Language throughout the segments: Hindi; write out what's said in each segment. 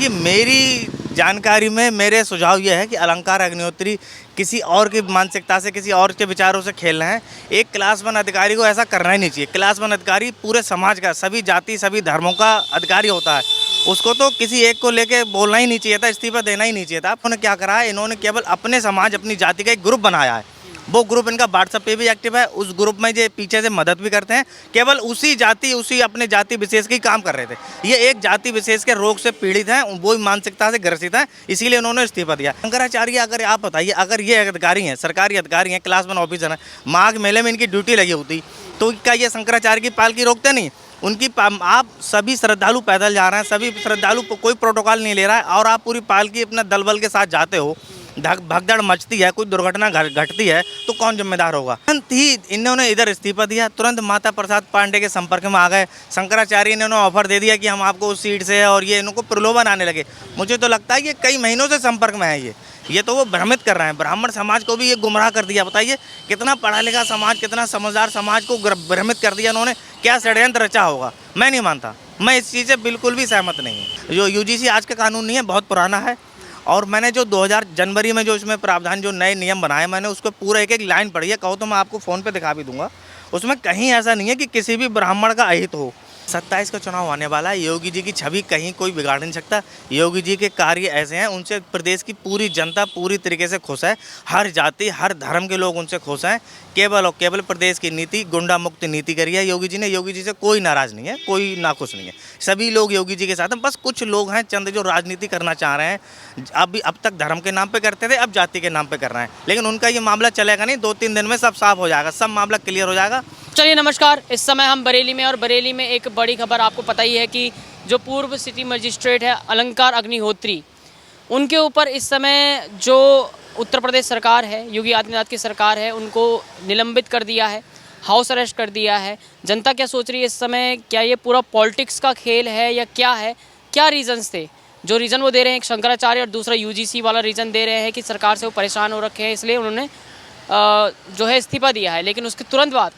देखिए, मेरी जानकारी में मेरे सुझाव ये है कि अलंकार अग्निहोत्री किसी और की मानसिकता से, किसी और के विचारों से खेल रहे हैं। एक क्लास वन अधिकारी को ऐसा करना ही नहीं चाहिए। क्लास वन अधिकारी पूरे समाज का, सभी जाति, सभी धर्मों का अधिकारी होता है। उसको तो किसी एक को लेके बोलना ही नहीं चाहिए था, इस्तीफा देना ही नहीं चाहिए था। उन्होंने क्या करा है, इन्होंने केवल अपने समाज, अपनी जाति का एक ग्रुप बनाया है। वो ग्रुप इनका व्हाट्सएप पे भी एक्टिव है। उस ग्रुप में जो पीछे से मदद भी करते हैं, केवल उसी जाति, उसी अपने जाति विशेष की काम कर रहे थे। ये एक जाति विशेष के रोग से पीड़ित हैं, वो मानसिकता से ग्रसित हैं, इसीलिए उन्होंने इस्तीफा दिया। शंकराचार्य, अगर आप बताइए, अगर ये अधिकारी हैं, सरकारी अधिकारी हैं, क्लास वन ऑफिसर हैं, माघ मेले में इनकी ड्यूटी लगी होती तो क्या ये शंकराचार्य की पालकी रोकते नहीं? उनकी आप सभी श्रद्धालु पैदल जा रहे हैं, सभी श्रद्धालु कोई प्रोटोकॉल नहीं ले रहा है, और आप पूरी पालकी अपने दल बल के साथ जाते हो, भगदड़ मचती है, कोई दुर्घटना घटती है तो कौन जिम्मेदार होगा? तुरंत ही इन्होंने इधर इस्तीफा दिया, तुरंत माता प्रसाद पांडे के संपर्क में आ गए। शंकराचार्य ने उन्हें ऑफर दे दिया कि हम आपको उस सीट से, और ये इनको प्रलोभन आने लगे। मुझे तो लगता है ये कई महीनों से संपर्क में है। ये तो वो भ्रमित कर रहे हैं, ब्राह्मण समाज को भी ये गुमराह कर दिया। बताइए, कितना पढ़ा लिखा समाज, कितना समझदार समाज को भ्रमित कर दिया इन्होंने। क्या षड्यंत्र रचा होगा? मैं नहीं मानता, मैं इस चीज़ से बिल्कुल भी सहमत नहीं हूँ। जो यूजीसी आज का कानून नहीं है, बहुत पुराना है, और मैंने जो 2000 जनवरी में जो इसमें प्रावधान, जो नए नियम बनाए, मैंने उसको पूरा एक एक लाइन पढ़ी है। कहो तो मैं आपको फ़ोन पे दिखा भी दूंगा। उसमें कहीं ऐसा नहीं है कि किसी भी ब्राह्मण का अहित हो। 27 का चुनाव आने वाला है। योगी जी की छवि कहीं कोई बिगाड़ नहीं सकता। योगी जी के कार्य ऐसे हैं, उनसे प्रदेश की पूरी जनता पूरी तरीके से खुश है। हर जाति, हर धर्म के लोग उनसे खुश हैं। केवल और केवल प्रदेश की नीति, गुंडा मुक्त नीति करी है योगी जी ने। योगी जी से कोई नाराज़ नहीं है, कोई नाखुश नहीं है। सभी लोग योगी जी के साथ हैं। बस कुछ लोग हैं चंद जो राजनीति करना चाह रहे हैं। अब तक धर्म के नाम पे करते थे, अब जाति के नाम पे कर रहे हैं। लेकिन उनका ये मामला चलेगा नहीं। 2-3 दिन में सब साफ हो जाएगा, सब मामला क्लियर हो जाएगा। चलिए नमस्कार, इस समय हम बरेली में, और बरेली में एक बड़ी खबर आपको पता ही है कि जो पूर्व सिटी मजिस्ट्रेट है अलंकार अग्निहोत्री, उनके ऊपर इस समय जो उत्तर प्रदेश सरकार है, योगी आदित्यनाथ की सरकार है, उनको निलंबित कर दिया है, हाउस अरेस्ट कर दिया है। जनता क्या सोच रही है इस समय? क्या ये पूरा पॉलिटिक्स का खेल है या क्या है? क्या रीजंस थे? जो रीज़न वो दे रहे हैं, एक शंकराचार्य और दूसरा यूजीसी वाला रीज़न दे रहे हैं कि सरकार से वो परेशान हो रखे हैं, इसलिए उन्होंने जो है इस्तीफा दिया है। लेकिन उसके तुरंत बाद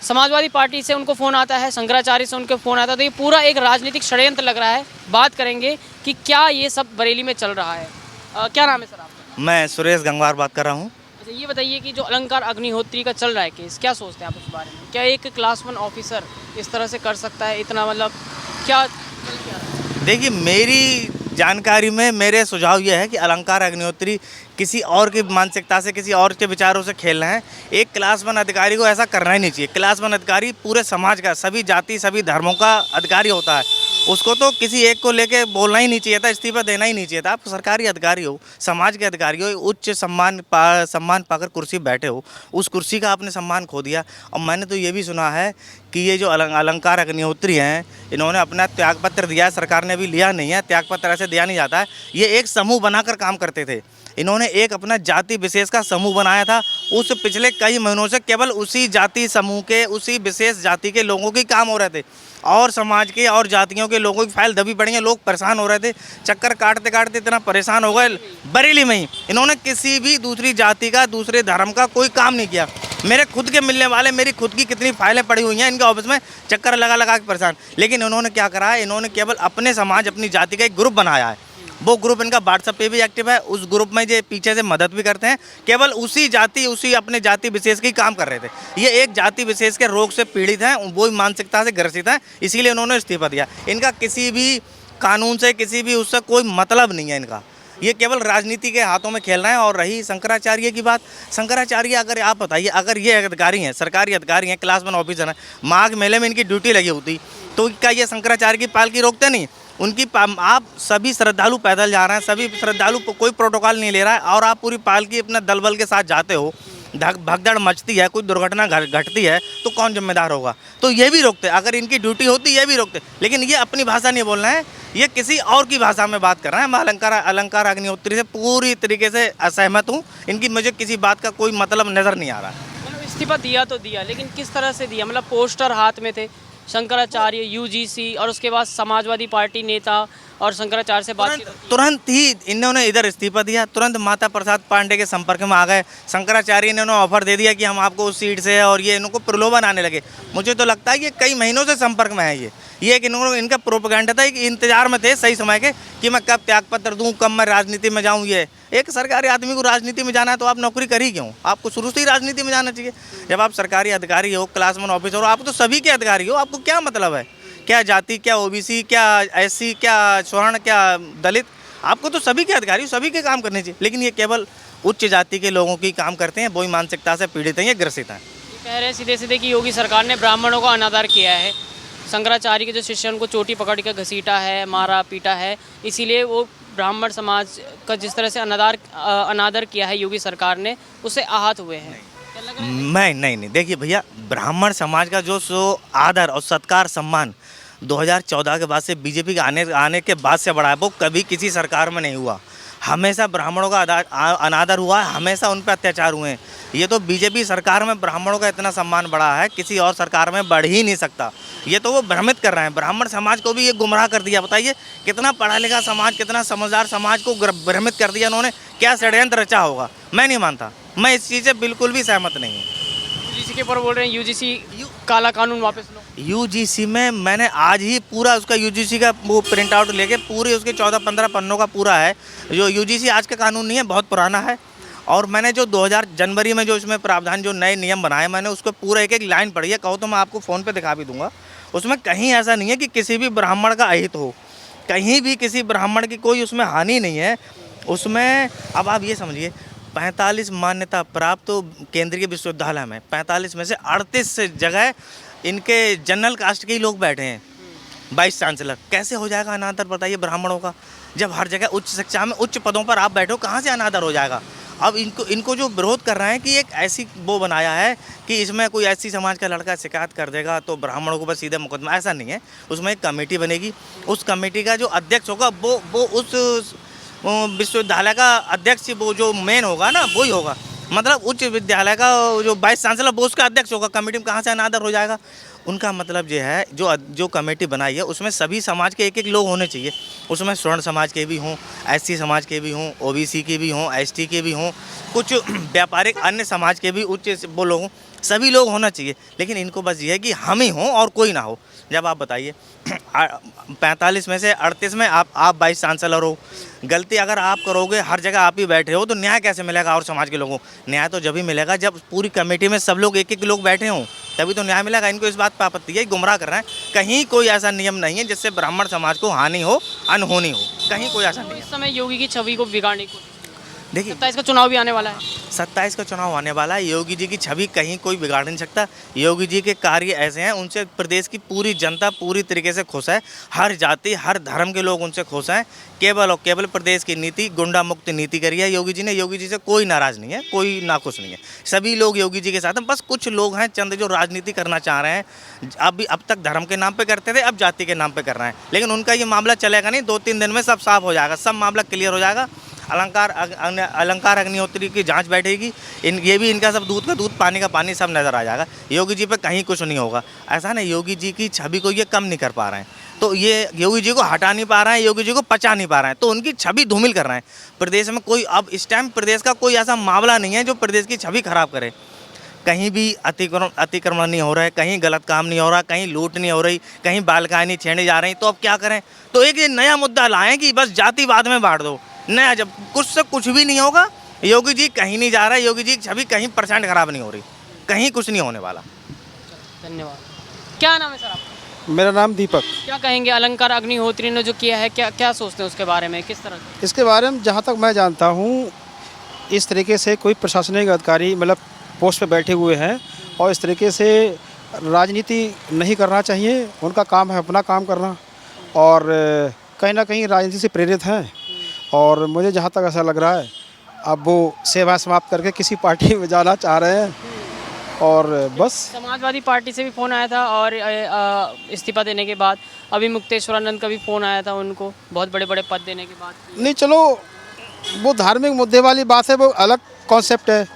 समाजवादी पार्टी से उनको फ़ोन आता है, शंकराचार्य से उनको फ़ोन आता है। तो ये पूरा एक राजनीतिक षड्यंत्र लग रहा है। बात करेंगे कि क्या ये सब बरेली में चल रहा है। क्या नाम है सर आपका? मैं सुरेश गंगवार बात कर रहा हूँ। अच्छा, ये बताइए कि जो अलंकार अग्निहोत्री का चल रहा है केस, क्या सोचते हैं आप उस बारे में? क्या एक क्लास वन ऑफिसर इस तरह से कर सकता है? इतना मतलब क्या चल क्या रहा है? देखिए, मेरी जानकारी में मेरे सुझाव ये है कि अलंकार अग्निहोत्री किसी और की मानसिकता से, किसी और के विचारों से खेल रहे हैं। एक क्लास वन अधिकारी को ऐसा करना ही नहीं चाहिए। क्लास वन अधिकारी पूरे समाज का, सभी जाति, सभी धर्मों का अधिकारी होता है। उसको तो किसी एक को लेके बोलना ही नहीं चाहिए था, इस्तीफा देना ही नहीं चाहिए था। आप सरकारी अधिकारी हो, समाज के अधिकारी हो, उच्च सम्मान पाकर कुर्सी बैठे हो, उस कुर्सी का आपने सम्मान खो दिया। और मैंने तो ये भी सुना है कि ये जो अलंकार अग्निहोत्री हैं, इन्होंने अपना त्यागपत्र दिया है, सरकार ने अभी लिया नहीं है। त्यागपत्र ऐसे दिया नहीं जाता है। ये एक समूह बनाकर काम करते थे। इन्होंने एक अपना जाति विशेष का समूह बनाया था। उस पिछले कई महीनों से केवल उसी जाति समूह के, उसी विशेष जाति के लोगों के काम हो रहे थे, और समाज के और जातियों के लोगों की फाइल दबी पड़ी है। लोग परेशान हो रहे थे, चक्कर काटते काटते इतना परेशान हो गए। बरेली में ही इन्होंने किसी भी दूसरी जाति का, दूसरे धर्म का कोई काम नहीं किया। मेरे खुद के मिलने वाले, मेरी खुद की कितनी फाइलें पड़ी हुई हैं इनके ऑफिस में, चक्कर लगा लगा के परेशान। लेकिन इन्होंने क्या करा है, इन्होंने केवल अपने समाज, अपनी जाति का एक ग्रुप बनाया है। वो ग्रुप इनका व्हाट्सएप पे भी एक्टिव है। उस ग्रुप में जो पीछे से मदद भी करते हैं, केवल उसी जाति, उसी अपने जाति विशेष की काम कर रहे थे। ये एक जाति विशेष के रोग से पीड़ित हैं, वो मानसिकता से ग्रसित हैं, इसीलिए उन्होंने इस्तीफा दिया। इनका किसी भी कानून से, किसी भी उससे कोई मतलब नहीं है इनका। ये केवल राजनीति के हाथों में खेल रहे हैं। और रही शंकराचार्य की बात, शंकराचार्य, अगर आप बताइए, अगर ये अधिकारी हैं, सरकारी अधिकारी हैं, क्लास वन ऑफिसर हैं, माघ मेले में इनकी ड्यूटी लगी होती तो क्या ये शंकराचार्य की पालकी रोकते नहीं? उनकी आप सभी श्रद्धालु पैदल जा रहे हैं, सभी श्रद्धालु कोई प्रोटोकॉल नहीं ले रहा है, और आप पूरी पालकी अपने दल बल के साथ जाते हो, भगदड़ मचती है, कोई दुर्घटना घटती है तो कौन जिम्मेदार होगा? तो ये भी रोकते। अगर इनकी ड्यूटी होती ये भी रोकते। लेकिन ये अपनी भाषा नहीं बोल रहे हैं, ये किसी और की भाषा में बात कर रहे हैं। मैं अलंकार अग्निहोत्री से पूरी तरीके से असहमत हूँ। इनकी मुझे किसी बात का कोई मतलब नज़र नहीं आ रहा है। मतलब इस्तीफा दिया तो दिया, लेकिन किस तरह से दिया? मतलब पोस्टर हाथ में थे, शंकराचार्य, यूजीसी और उसके बाद समाजवादी पार्टी नेता और शंकराचार्य से बातचीत होती है। तुरंत ही इन्होंने इधर इस्तीफा दिया, तुरंत माता प्रसाद पांडे के संपर्क में आ गए। शंकराचार्य ने उन्हें ऑफर दे दिया कि हम आपको उस सीट से, और ये इनको प्रलोभन आने लगे। मुझे तो लगता है ये कई महीनों से संपर्क में है। ये एक इनका प्रोपेगेंडा था, कि इंतजार में थे सही समय के कि मैं कब त्यागपत्र दूं, कब मैं राजनीति में जाऊं। ये एक सरकारी आदमी को राजनीति में जाना है तो आप नौकरी कर ही क्यों? आपको शुरू से ही राजनीति में जाना चाहिए। जब आप सरकारी अधिकारी हो, क्लासमैन ऑफिसर हो, आप तो सभी के अधिकारी हो, आपको क्या मतलब है? क्या जाति, क्या ओबीसी, क्या एससी, क्या स्वर्ण, क्या दलित, आपको तो सभी के अधिकारी हो, सभी के काम करने चाहिए। लेकिन ये केवल उच्च जाति के लोगों की काम करते हैं, वही मानसिकता से पीड़ित हैं, ये ग्रसित हैं। ये कह रहे हैं सीधे सीधे कि योगी सरकार ने ब्राह्मणों का अनादर किया है, शंकराचार्य के जो शिष्य उनको चोटी पकड़ कर घसीटा है, मारा पीटा है, इसीलिए वो ब्राह्मण समाज का जिस तरह से अनादर किया है योगी सरकार ने, उससे आहत हुए हैं। क्या लग रहा है? नहीं, देखिए भैया, ब्राह्मण समाज का जो आदर और सत्कार सम्मान 2014 के बाद से बीजेपी के आने के बाद से बढ़ा है, वो कभी किसी सरकार में नहीं हुआ। हमेशा ब्राह्मणों का अनादर हुआ है, हमेशा उन पर अत्याचार हुए हैं। ये तो बीजेपी सरकार में ब्राह्मणों का इतना सम्मान बढ़ा है, किसी और सरकार में बढ़ ही नहीं सकता। ये तो वो भ्रमित कर रहे हैं, ब्राह्मण समाज को भी ये गुमराह कर दिया। बताइए कितना पढ़ा लिखा समाज, कितना समझदार समाज को भ्रमित कर दिया उन्होंने। क्या षड्यंत्र रचा होगा? मैं नहीं मानता, मैं इस चीज़ से बिल्कुल भी सहमत नहीं हूँ। यूजीसी के ऊपर बोल रहे हैं यूजीसी काला कानून वापस लो। यूजीसी में मैंने आज ही पूरा उसका यूजीसी का वो प्रिंट आउट लेके पूरे उसके 14-15 पन्नों का पूरा है। जो यूजीसी आज का कानून नहीं है, बहुत पुराना है। और मैंने जो 2000 जनवरी में जो इसमें प्रावधान, जो नए नियम बनाए, मैंने उसको पूरा एक एक लाइन पढ़ी है। कहो तो मैं आपको फ़ोन पे दिखा भी दूंगा। उसमें कहीं ऐसा नहीं है कि किसी भी ब्राह्मण का अहित हो, कहीं भी किसी ब्राह्मण की कोई उसमें हानि नहीं है उसमें। अब आप ये समझिए, 45 मान्यता प्राप्त तो केंद्रीय विश्वविद्यालय में 45 में से 38 जगह इनके जनरल कास्ट के ही लोग बैठे हैं, 22 चांसलर। कैसे हो जाएगा अनादर बताइए ब्राह्मणों का? जब हर जगह उच्च शिक्षा में उच्च पदों पर आप बैठो, कहाँ से अनादर हो जाएगा? अब इनको जो विरोध कर रहे हैं कि एक ऐसी वो बनाया है कि इसमें कोई ऐसी समाज का लड़का शिकायत कर देगा तो ब्राह्मणों को बस सीधे मुकदमा, ऐसा नहीं है। उसमें एक कमेटी बनेगी, उस कमेटी का जो अध्यक्ष होगा वो उस विश्वविद्यालय का अध्यक्ष, वो जो मेन होगा ना, वही होगा। मतलब उच्च विद्यालय का जो 22 चांसलर, वो उसका अध्यक्ष होगा। कमेटी में कहाँ से अनादर हो जाएगा? उनका मतलब ये है, जो कमेटी बनाई है उसमें सभी समाज के एक एक लोग होने चाहिए। उसमें स्वर्ण समाज के भी हों, एससी समाज के भी हों, ओबीसी के भी हों, एसटी के भी हों, कुछ व्यापारिक अन्य समाज के भी उच्च वो लोग हों, सभी लोग होना चाहिए। लेकिन इनको बस ये है कि हम ही हों और कोई ना हो। जब आप बताइए 45 में से 38 में आप 22 चांसलर हो, गलती अगर आप करोगे, हर जगह आप ही बैठे हो, तो न्याय कैसे मिलेगा और समाज के लोगों को? न्याय तो जब ही मिलेगा जब पूरी कमेटी में सब लोग एक एक लोग बैठे हों, तभी तो न्याय मिलेगा। इनको इस बात पर आपत्ति है, गुमराह कर रहे हैं। कहीं कोई ऐसा नियम नहीं है जिससे ब्राह्मण समाज को हानि हो, अनहोनी हो, कहीं कोई ऐसा नहीं है। इस समय योगी की छवि को बिगाड़ने को देखिए 27 का चुनाव भी आने वाला है। 27 का चुनाव आने वाला है। योगी जी की छवि कहीं कोई बिगाड़ नहीं सकता। योगी जी के कार्य ऐसे हैं, उनसे प्रदेश की पूरी जनता पूरी तरीके से खुश है। हर जाति, हर धर्म के लोग उनसे खुश हैं। केवल और केवल प्रदेश की नीति, गुंडा मुक्त नीति करी है योगी जी ने। योगी जी से कोई नाराज़ नहीं है, कोई नाखुश नहीं है। सभी लोग योगी जी के साथ हैं। बस कुछ लोग हैं चंद जो राजनीति करना चाह रहे हैं। अब तक धर्म के नाम पे करते थे, अब जाति के नाम पे कर रहे हैं। लेकिन उनका ये मामला चलेगा नहीं। 2-3 दिन में सब साफ हो जाएगा, सब मामला क्लियर हो जाएगा। अलंकार अग्निहोत्री की जांच बैठेगी। ये भी इनका सब दूध का दूध, पानी का पानी, सब नज़र आ जाएगा। योगी जी पे कहीं कुछ नहीं होगा। ऐसा नहीं, योगी जी की छवि को ये कम नहीं कर पा रहे हैं, तो ये योगी जी को हटा नहीं पा रहे हैं, योगी जी को पचा नहीं पा रहे हैं, तो उनकी छवि धूमिल कर रहे हैं। प्रदेश में कोई, अब इस टाइम प्रदेश का कोई ऐसा मामला नहीं है जो प्रदेश की छवि खराब करे। कहीं भी अतिक्रमण नहीं हो रहा है, कहीं गलत काम नहीं हो रहा, कहीं लूट नहीं हो रही, कहीं बालिकाएं नहीं छेड़ी जा रही। तो अब क्या करें? तो एक ये नया मुद्दा लाएं कि बस जातिवाद में बांट दो। नया, जब कुछ से कुछ भी नहीं होगा। योगी जी कहीं नहीं जा रहा है, योगी जी की छवि कहीं % खराब नहीं हो रही, कहीं कुछ नहीं होने वाला। धन्यवाद। क्या नाम है सर आपका? मेरा नाम दीपक। क्या कहेंगे अलंकार अग्निहोत्री ने जो किया है, क्या सोचते हैं उसके बारे में, किस तरह से? इसके बारे में जहाँ तक मैं जानता हूँ, इस तरीके से कोई प्रशासनिक अधिकारी मतलब पोस्ट पे बैठे हुए हैं और इस तरीके से राजनीति नहीं करना चाहिए। उनका काम है अपना काम करना, और कहीं ना कहीं राजनीति से प्रेरित हैं। और मुझे जहाँ तक ऐसा लग रहा है, अब वो सेवा समाप्त करके किसी पार्टी में जाना चाह रहे हैं। और बस समाजवादी पार्टी से भी फ़ोन आया था, और इस्तीफा देने के बाद अभी मुक्तेश्वरानंद का भी फ़ोन आया था उनको, बहुत बड़े बड़े पद देने के बाद। नहीं, चलो वो धार्मिक मुद्दे वाली बात है, वो अलग कॉन्सेप्ट है।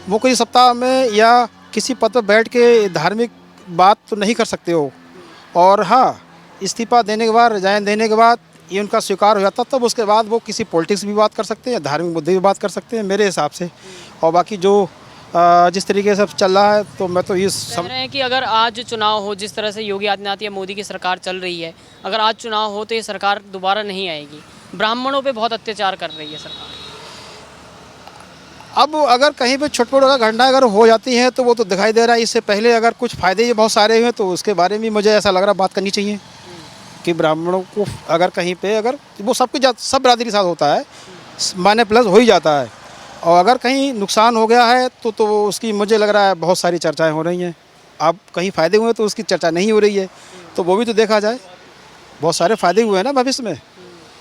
वो कोई सप्ताह में या किसी पद पर बैठ के धार्मिक बात तो नहीं कर सकते हो। और हाँ, इस्तीफा देने के बाद, रिजाइन देने के बाद ये उनका स्वीकार हो जाता तब उसके बाद वो किसी पॉलिटिक्स भी बात कर सकते हैं, धार्मिक मुद्दे भी बात कर सकते हैं मेरे हिसाब से। और बाकी जो जिस तरीके से अब चल रहा है तो मैं तो ये कह रहे हैं कि अगर आज चुनाव हो, जिस तरह से योगी आदित्यनाथ या मोदी की सरकार चल रही है, अगर आज चुनाव हो तो ये सरकार दोबारा नहीं आएगी। ब्राह्मणों पे बहुत अत्याचार कर रही है सरकार। अब अगर कहीं पे छोटी छोटी घटना अगर हो जाती है तो वो तो दिखाई दे रहा है। इससे पहले अगर कुछ फ़ायदे ये बहुत सारे हुए तो उसके बारे में मुझे ऐसा लग रहा है बात करनी चाहिए कि ब्राह्मणों को अगर कहीं पे अगर वो सब बिरादरी के साथ होता है, माने प्लस हो ही जाता है, और अगर कहीं नुकसान हो गया है तो उसकी मुझे लग रहा है बहुत सारी चर्चाएं हो रही हैं। अब कहीं फ़ायदे हुए तो उसकी चर्चा नहीं हो रही है, तो वो भी तो देखा जाए। बहुत सारे फ़ायदे हुए हैं ना भविष्य में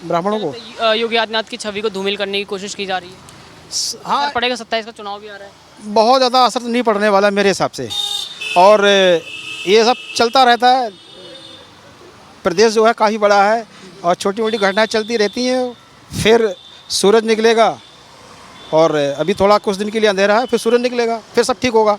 ब्राह्मणों को। योगी आदित्यनाथ की छवि को धूमिल करने की कोशिश की जा रही है। हाँ, असर पड़ेगा, 27 का चुनाव भी आ रहा है। बहुत ज़्यादा असर तो नहीं पड़ने वाला मेरे हिसाब से। और ये सब चलता रहता है। प्रदेश जो है काफ़ी बड़ा है और छोटी मोटी घटनाएं चलती रहती हैं। फिर सूरज निकलेगा और अभी थोड़ा कुछ दिन के लिए अंधेरा है, फिर सूरज निकलेगा, फिर सब ठीक होगा।